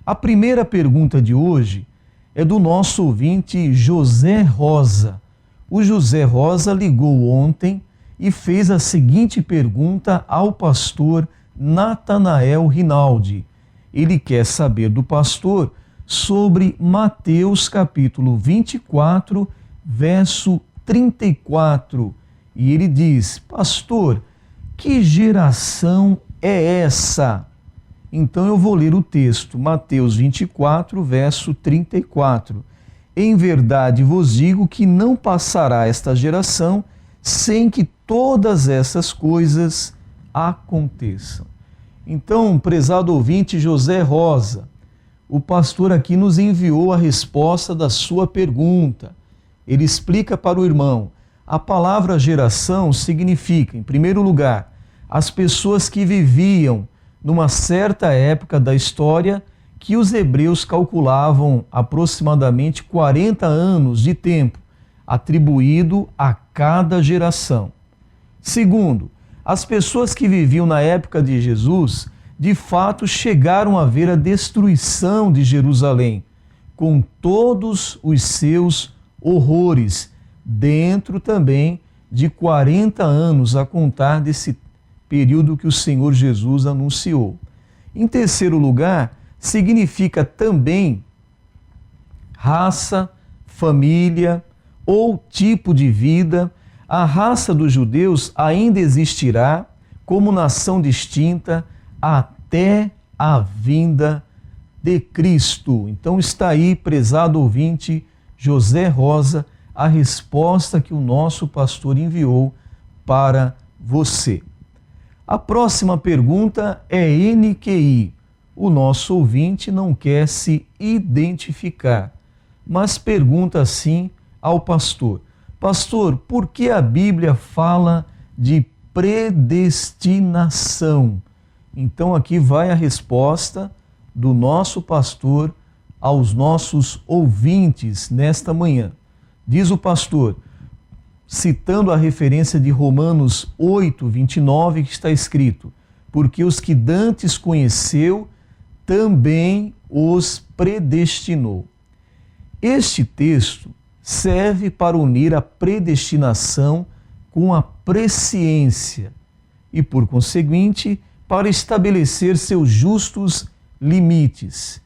A primeira pergunta de hoje é do nosso ouvinte José Rosa. O José Rosa ligou ontem e fez a seguinte pergunta ao pastor Natanael Rinaldi. Ele quer saber do pastor sobre Mateus capítulo 24, verso 34. E ele diz: pastor, que geração é essa? Então eu vou ler o texto, Mateus 24, verso 34. Em verdade vos digo que não passará esta geração sem que todas essas coisas aconteçam. Então, prezado ouvinte José Rosa, o pastor aqui nos enviou a resposta da sua pergunta. Ele explica para o irmão: a palavra geração significa, em primeiro lugar, as pessoas que viviam numa certa época da história que os hebreus calculavam aproximadamente 40 anos de tempo atribuído a cada geração. Segundo, as pessoas que viviam na época de Jesus, de fato chegaram a ver a destruição de Jerusalém, com todos os seus horrores, dentro também de 40 anos a contar desse período que o Senhor Jesus anunciou. Em terceiro lugar, significa também raça, família ou tipo de vida. A raça dos judeus ainda existirá como nação distinta até a vinda de Cristo. Então está aí, prezado ouvinte José Rosa, a resposta que o nosso pastor enviou para você. A próxima pergunta é NQI. O nosso ouvinte não quer se identificar, mas pergunta assim ao pastor: pastor, por que a Bíblia fala de predestinação? Então aqui vai a resposta do nosso pastor aos nossos ouvintes nesta manhã. Diz o pastor, citando a referência de Romanos 8, 29, que está escrito: porque os que dantes conheceu, também os predestinou. Este texto serve para unir a predestinação com a presciência e, por conseguinte, para estabelecer seus justos limites.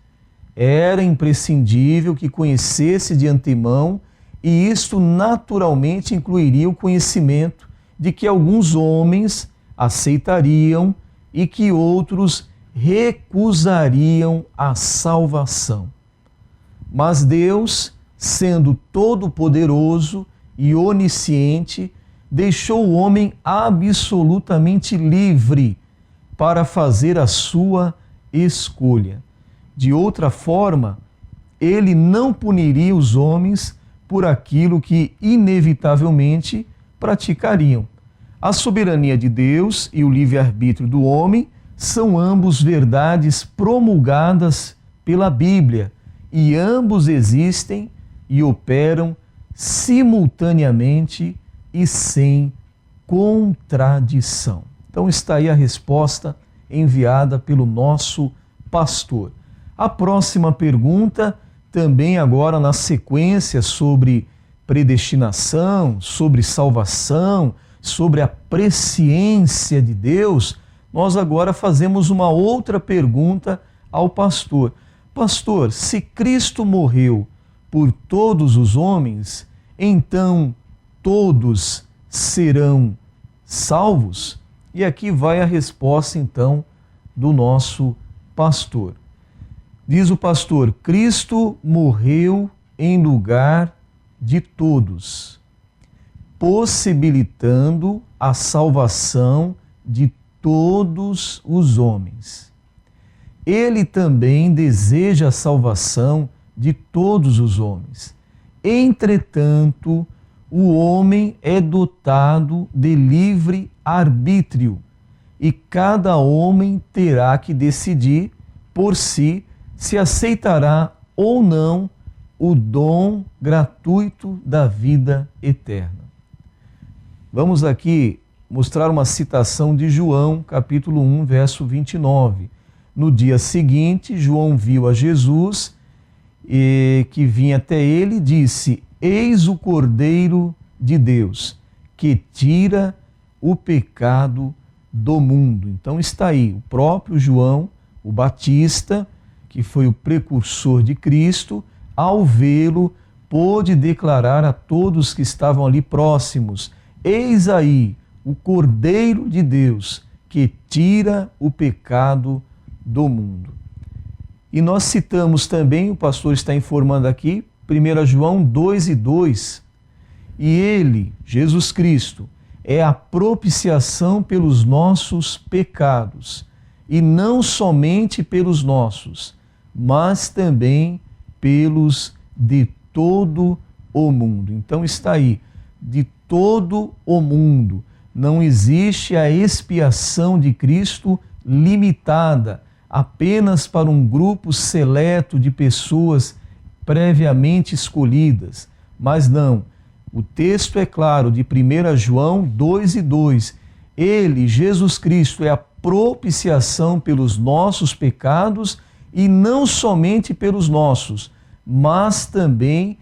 Era imprescindível que conhecesse de antemão, e isto naturalmente incluiria o conhecimento de que alguns homens aceitariam e que outros recusariam a salvação. Mas Deus, sendo todo-poderoso e onisciente, deixou o homem absolutamente livre para fazer a sua escolha. De outra forma, ele não puniria os homens por aquilo que inevitavelmente praticariam. A soberania de Deus e o livre-arbítrio do homem são ambos verdades promulgadas pela Bíblia, e ambos existem e operam simultaneamente e sem contradição. Então está aí a resposta enviada pelo nosso pastor. A próxima pergunta, também agora na sequência, sobre predestinação, sobre salvação, sobre a presciência de Deus, nós agora fazemos uma outra pergunta ao pastor. Pastor, se Cristo morreu por todos os homens, então todos serão salvos? E aqui vai a resposta então do nosso pastor. Diz o pastor: Cristo morreu em lugar de todos, possibilitando a salvação de todos os homens. Ele também deseja a salvação de todos os homens. Entretanto, o homem é dotado de livre arbítrio e cada homem terá que decidir por si se aceitará ou não o dom gratuito da vida eterna. Vamos aqui mostrar uma citação de João, capítulo 1, verso 29. No dia seguinte, João viu a Jesus que vinha até ele e disse: Eis o Cordeiro de Deus, que tira o pecado do mundo. Então está aí o próprio João, o Batista, que foi o precursor de Cristo, ao vê-lo, pôde declarar a todos que estavam ali próximos: Eis aí o Cordeiro de Deus, que tira o pecado do mundo. E nós citamos também, o pastor está informando aqui, 1 João 2:2, e ele, Jesus Cristo, é a propiciação pelos nossos pecados, e não somente pelos nossos, mas também pelos de todo o mundo. Então está aí, de todo o mundo. Não existe a expiação de Cristo limitada apenas para um grupo seleto de pessoas previamente escolhidas. Mas não, o texto é claro, de 1 João 2:2. Ele, Jesus Cristo, é a propiciação pelos nossos pecados, e não somente pelos nossos, mas também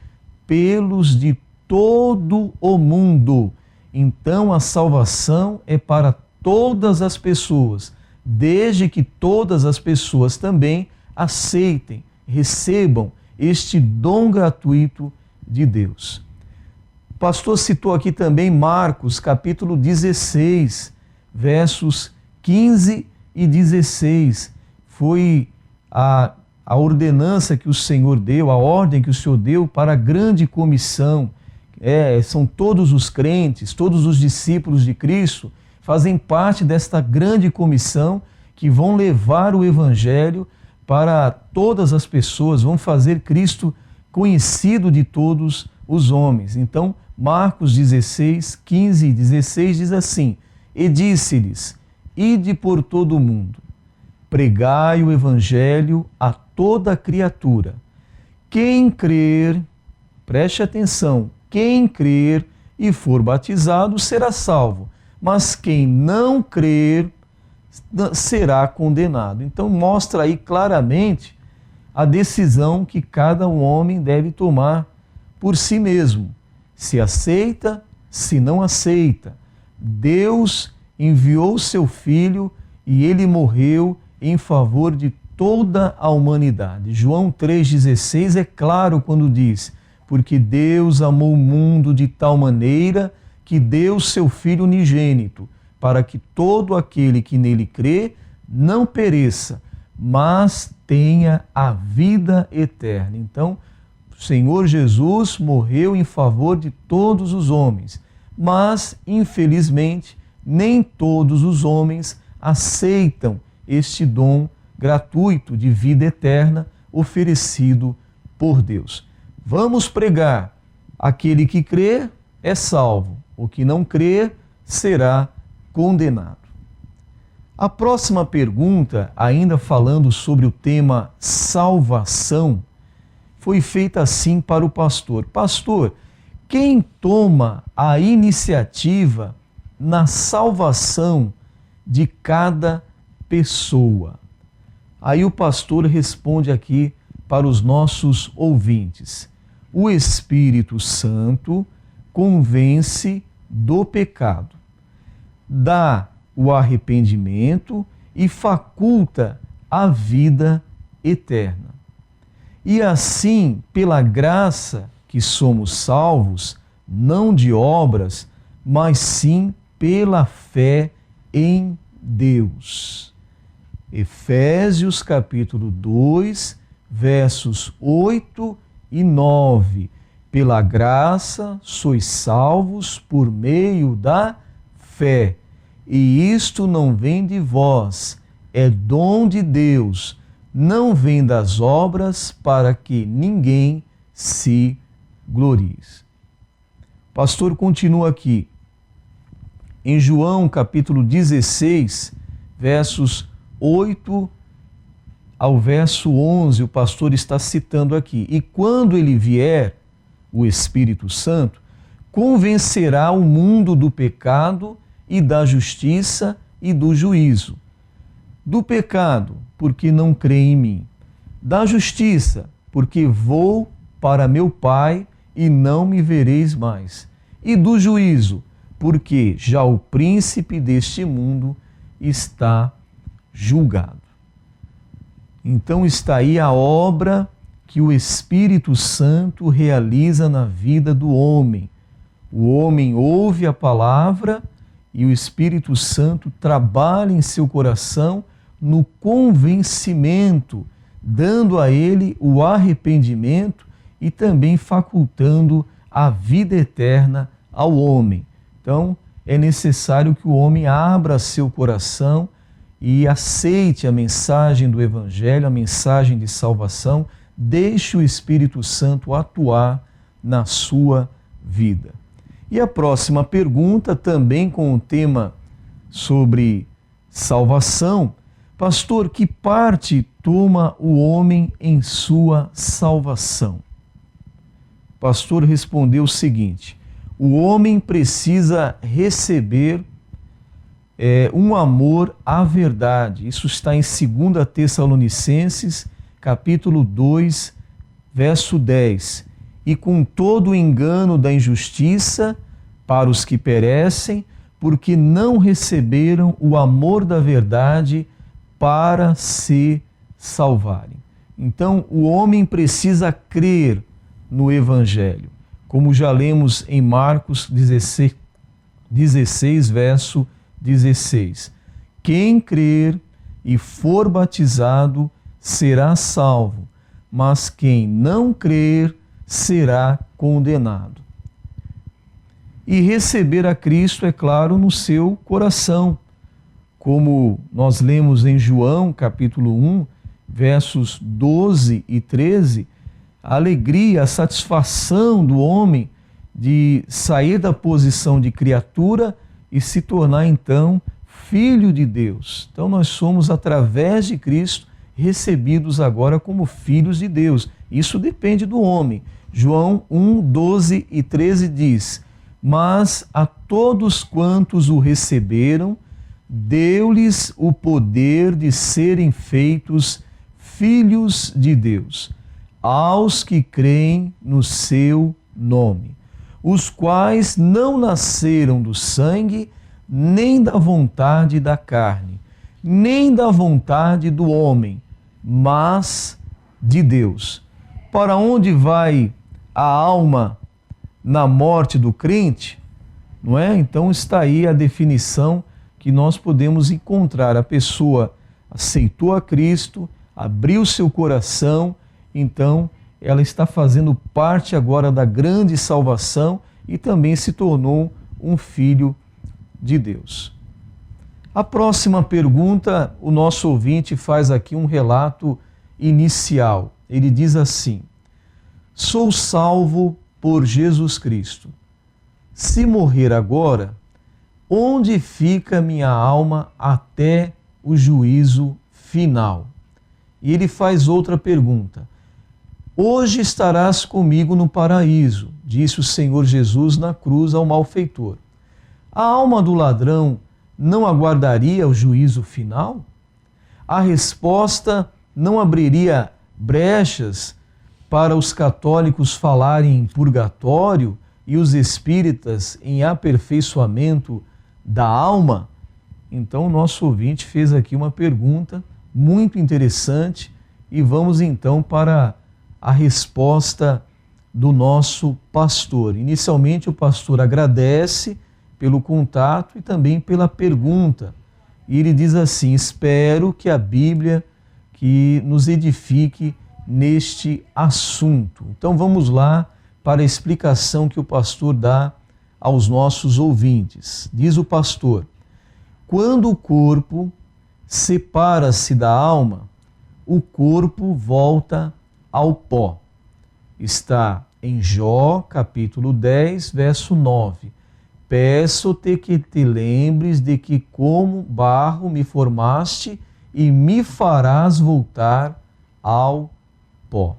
pelos de todo o mundo. Então a salvação é para todas as pessoas, desde que todas as pessoas também aceitem, recebam este dom gratuito de Deus. O pastor citou aqui também Marcos, capítulo 16, versos 15 e 16. Foi a ordenança que o Senhor deu, a ordem que o Senhor deu para a grande comissão. São todos os crentes, todos os discípulos de Cristo, fazem parte desta grande comissão que vão levar o Evangelho para todas as pessoas, vão fazer Cristo conhecido de todos os homens. Então, Marcos 16, 15 e 16 diz assim: E disse-lhes: Ide por todo o mundo, pregai o Evangelho a toda criatura. Quem crer, preste atenção, quem crer e for batizado será salvo, mas quem não crer será condenado. Então mostra aí claramente a decisão que cada homem deve tomar por si mesmo. Se aceita, se não aceita. Deus enviou seu Filho e ele morreu em favor de toda a humanidade. João 3,16 é claro quando diz: porque Deus amou o mundo de tal maneira que deu seu Filho unigênito, para que todo aquele que nele crê não pereça, mas tenha a vida eterna. Então, o Senhor Jesus morreu em favor de todos os homens, mas, infelizmente, nem todos os homens aceitam este dom gratuito de vida eterna oferecido por Deus. Vamos pregar: aquele que crer é salvo, o que não crer será condenado. A próxima pergunta, ainda falando sobre o tema salvação, foi feita assim para o pastor: Pastor, quem toma a iniciativa na salvação de cada pessoa? Aí o pastor responde aqui para os nossos ouvintes: o Espírito Santo convence do pecado, dá o arrependimento e faculta a vida eterna. E assim, pela graça que somos salvos, não de obras, mas sim pela fé em Deus. Efésios capítulo 2, versos 8 e 9. Pela graça sois salvos por meio da fé. E isto não vem de vós, é dom de Deus, não vem das obras, para que ninguém se glorie. O pastor continua aqui. Em João capítulo 16, versos 8 ao verso 11, o pastor está citando aqui: E quando ele vier, o Espírito Santo, convencerá o mundo do pecado e da justiça e do juízo. do pecado, porque não crê em mim, da justiça, porque vou para meu Pai e não me vereis mais, e do juízo, porque já o príncipe deste mundo está julgado. Então está aí a obra que o Espírito Santo realiza na vida do homem. O homem ouve a palavra e o Espírito Santo trabalha em seu coração no convencimento, dando a ele o arrependimento e também facultando a vida eterna ao homem. Então, é necessário que o homem abra seu coração e aceite a mensagem do Evangelho, a mensagem de salvação, deixe o Espírito Santo atuar na sua vida. E a próxima pergunta, também com o tema sobre salvação: pastor, que parte toma o homem em sua salvação? O pastor respondeu o seguinte: o homem precisa receber um amor à verdade. Isso está em 2 Tessalonicenses, capítulo 2, verso 10. E com todo o engano da injustiça para os que perecem, porque não receberam o amor da verdade para se salvarem. Então, o homem precisa crer no Evangelho, como já lemos em Marcos 16, verso 16. Quem crer e for batizado será salvo, mas quem não crer será condenado. E receber a Cristo, é claro, no seu coração, como nós lemos em João, capítulo 1, versos 12 e 13, a alegria, a satisfação do homem de sair da posição de criatura e se tornar então filho de Deus. Então nós somos, através de Cristo, recebidos agora como filhos de Deus. Isso depende do homem. João 1, 12 e 13 diz: mas a todos quantos o receberam, deu-lhes o poder de serem feitos filhos de Deus, aos que creem no seu nome, os quais não nasceram do sangue, nem da vontade da carne, nem da vontade do homem, mas de Deus. Para onde vai a alma na morte do crente? Não é? Então está aí a definição que nós podemos encontrar. A pessoa aceitou a Cristo, abriu seu coração, então ela está fazendo parte agora da grande salvação e também se tornou um filho de Deus. A próxima pergunta, o nosso ouvinte faz aqui um relato inicial. Ele diz assim: sou salvo por Jesus Cristo. Se morrer agora, onde fica minha alma até o juízo final? E ele faz outra pergunta: hoje estarás comigo no paraíso, disse o Senhor Jesus na cruz ao malfeitor. A alma do ladrão não aguardaria o juízo final? A resposta não abriria brechas para os católicos falarem em purgatório e os espíritas em aperfeiçoamento da alma? Então, o nosso ouvinte fez aqui uma pergunta muito interessante e vamos então para a resposta do nosso pastor. Inicialmente, o pastor agradece pelo contato e também pela pergunta. E ele diz assim: espero que a Bíblia que nos edifique neste assunto. Então vamos lá para a explicação que o pastor dá aos nossos ouvintes. Diz o pastor: quando o corpo separa-se da alma, o corpo volta ao pó. Está em Jó, capítulo 10, verso 9. Peço-te que te lembres de que como barro me formaste e me farás voltar ao pó.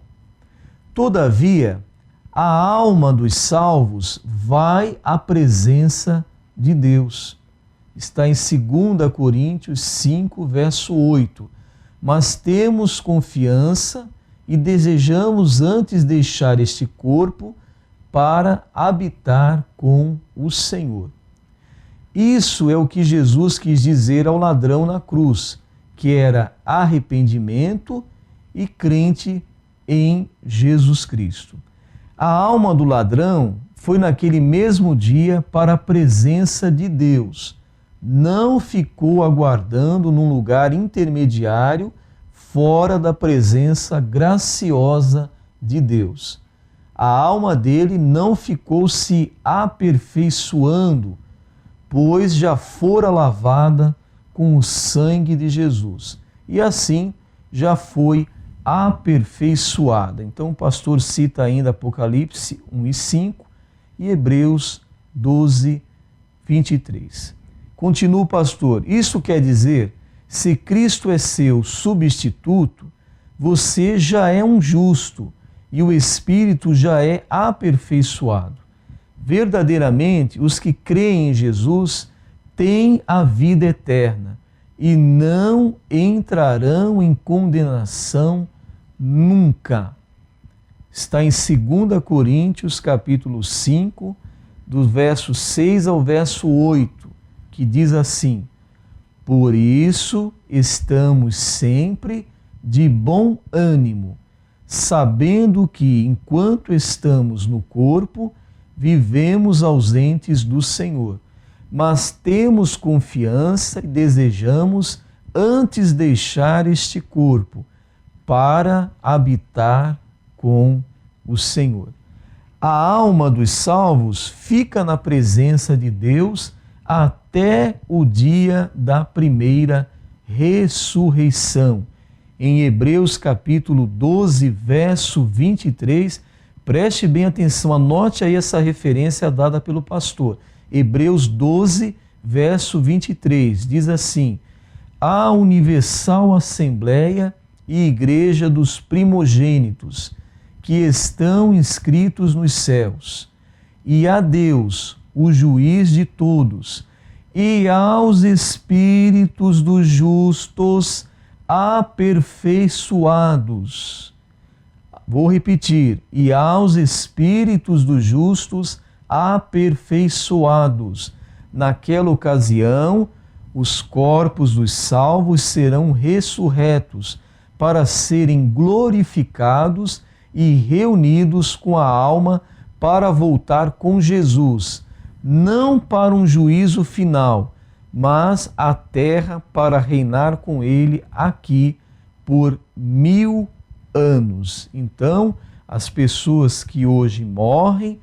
Todavia, a alma dos salvos vai à presença de Deus. está em 2 Coríntios 5, verso 8. Mas temos confiança e desejamos antes deixar este corpo para habitar com o Senhor. Isso é o que Jesus quis dizer ao ladrão na cruz, que era arrependimento e crente em Jesus Cristo. A alma do ladrão foi naquele mesmo dia para a presença de Deus. Não ficou aguardando num lugar intermediário fora da presença graciosa de Deus. A alma dele não ficou se aperfeiçoando, pois já fora lavada com o sangue de Jesus. E assim já foi aperfeiçoada. Então o pastor cita ainda Apocalipse 1 e 5 e Hebreus 12, 23. Continua o pastor: isso quer dizer, se Cristo é seu substituto, você já é um justo e o Espírito já é aperfeiçoado. Verdadeiramente, os que creem em Jesus têm a vida eterna e não entrarão em condenação nunca. Está em 2 Coríntios, capítulo 5, do verso 6 ao verso 8, que diz assim: por isso estamos sempre de bom ânimo, sabendo que, enquanto estamos no corpo, vivemos ausentes do Senhor, mas temos confiança e desejamos antes deixar este corpo para habitar com o Senhor. A alma dos salvos fica na presença de Deus até o dia da primeira ressurreição. Em Hebreus capítulo 12, verso 23, preste bem atenção, anote aí essa referência dada pelo pastor. Hebreus 12, verso 23, diz assim: a universal assembleia e igreja dos primogênitos, que estão inscritos nos céus, e a Deus, o juiz de todos, e aos espíritos dos justos aperfeiçoados. Vou repetir: e aos espíritos dos justos aperfeiçoados. Naquela ocasião, os corpos dos salvos serão ressurretos para serem glorificados e reunidos com a alma para voltar com Jesus, não para um juízo final, mas à terra para reinar com ele aqui por 1000 anos. Então, as pessoas que hoje morrem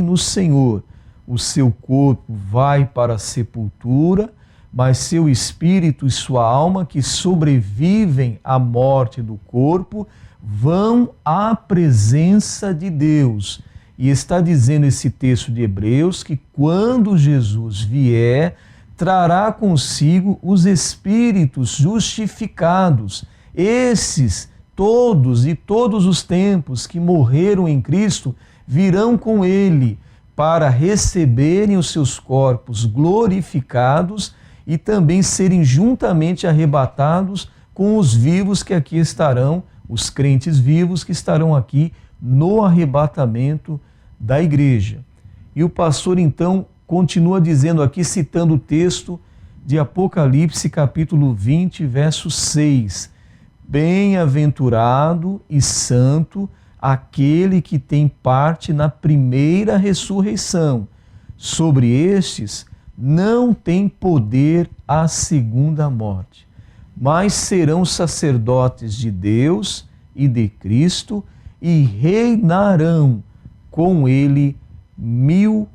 no Senhor. O seu corpo vai para a sepultura, mas seu espírito e sua alma, que sobrevivem à morte do corpo, vão à presença de Deus. E está dizendo esse texto de Hebreus que quando Jesus vier, trará consigo os espíritos justificados. Esses todos e todos os tempos que morreram em Cristo virão com ele para receberem os seus corpos glorificados e também serem juntamente arrebatados com os vivos que aqui estarão, os crentes vivos que estarão aqui no arrebatamento da igreja. E o pastor então continua dizendo aqui, citando o texto de Apocalipse capítulo 20, verso 6. Bem-aventurado e santo aquele que tem parte na primeira ressurreição. Sobre estes não tem poder a segunda morte, mas serão sacerdotes de Deus e de Cristo e reinarão com ele 1000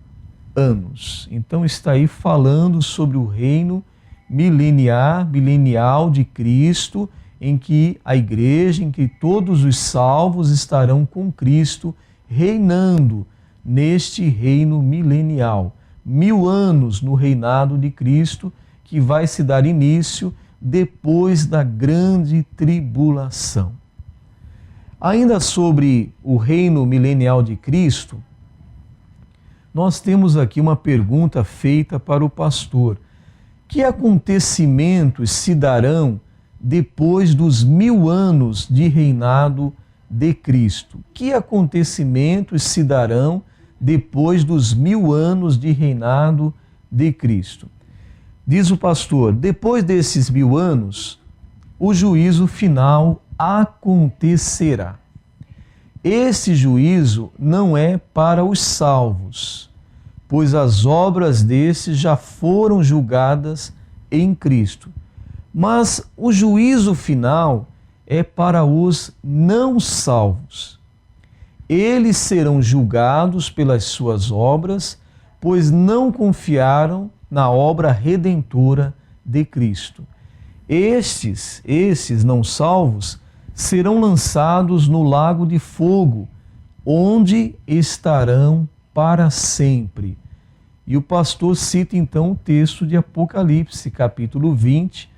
anos. Então está aí falando sobre o reino milenial de Cristo, em que a igreja, em que todos os salvos estarão com Cristo, reinando neste reino milenial. 1000 anos no reinado de Cristo, que vai se dar início depois da grande tribulação. Ainda sobre o reino milenial de Cristo, nós temos aqui uma pergunta feita para o pastor. Que acontecimentos se darão depois dos 1000 anos de reinado de Cristo? Que acontecimentos se darão depois dos 1000 anos de reinado de Cristo? Diz o pastor, depois desses 1000 anos, o juízo final acontecerá. Esse juízo não é para os salvos, pois as obras desses já foram julgadas em Cristo. Mas o juízo final é para os não salvos. Eles serão julgados pelas suas obras, pois não confiaram na obra redentora de Cristo. Esses não salvos serão lançados no lago de fogo, onde estarão para sempre. E o pastor cita então o texto de Apocalipse, capítulo 20,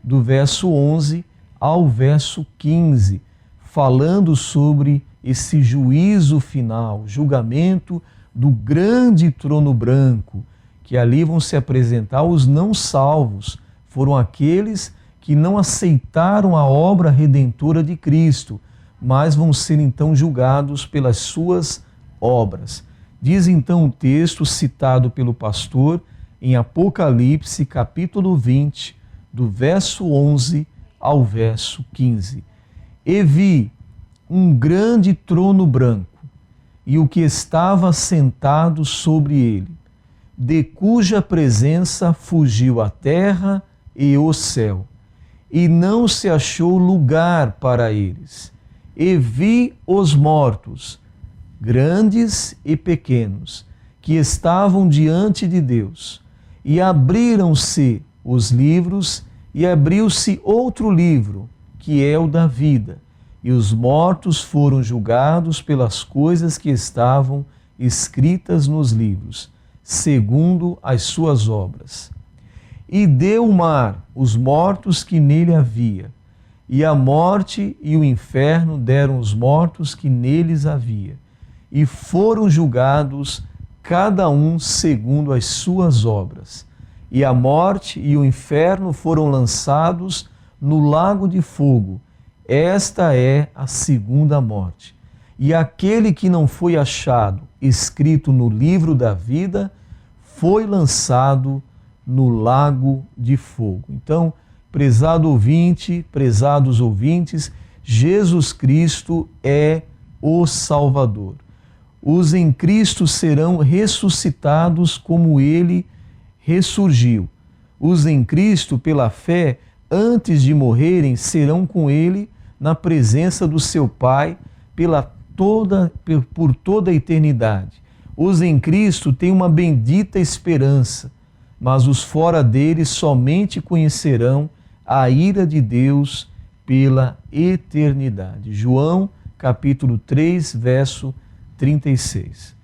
do verso 11 ao verso 15, falando sobre esse juízo final, julgamento do grande trono branco, que ali vão se apresentar os não salvos, foram aqueles que não aceitaram a obra redentora de Cristo, mas vão ser então julgados pelas suas obras. Diz então o texto citado pelo pastor em Apocalipse, capítulo 20, do verso 11 ao verso 15. E vi um grande trono branco, e o que estava sentado sobre ele, de cuja presença fugiu a terra e o céu, e não se achou lugar para eles. E vi os mortos, grandes e pequenos, que estavam diante de Deus, e abriram-se os livros, e abriu-se outro livro, que é o da vida, e os mortos foram julgados pelas coisas que estavam escritas nos livros, segundo as suas obras. E deu o mar os mortos que nele havia, e a morte e o inferno deram os mortos que neles havia, e foram julgados cada um segundo as suas obras. E a morte e o inferno foram lançados no lago de fogo. Esta é a segunda morte. E aquele que não foi achado escrito no livro da vida foi lançado no lago de fogo. Então, prezado ouvinte, prezados ouvintes, Jesus Cristo é o Salvador. Os em Cristo serão ressuscitados como ele ressurgiu. Os em Cristo, pela fé, antes de morrerem, serão com ele na presença do seu Pai por toda a eternidade. Os em Cristo têm uma bendita esperança, mas os fora dele somente conhecerão a ira de Deus pela eternidade. João, capítulo 3, verso 36.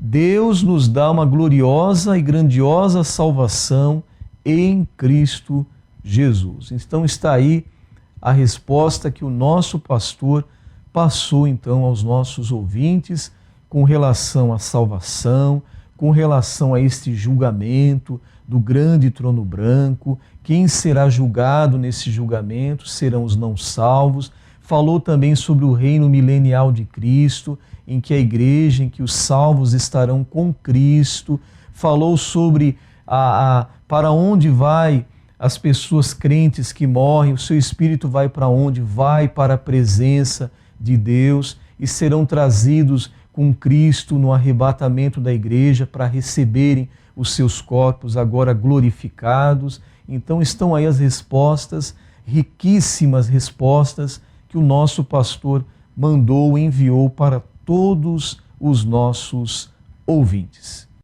Deus nos dá uma gloriosa e grandiosa salvação em Cristo Jesus. Então está aí a resposta que o nosso pastor passou então aos nossos ouvintes com relação à salvação, com relação a este julgamento do grande trono branco. Quem será julgado nesse julgamento serão os não salvos. Falou também sobre o reino milenial de Cristo, em que a igreja, em que os salvos estarão com Cristo. Falou sobre para onde vai as pessoas crentes que morrem, o seu espírito vai para onde? Vai para a presença de Deus e serão trazidos com Cristo no arrebatamento da igreja para receberem os seus corpos agora glorificados. Então estão aí as respostas, riquíssimas respostas que o nosso pastor mandou e enviou para todos os nossos ouvintes.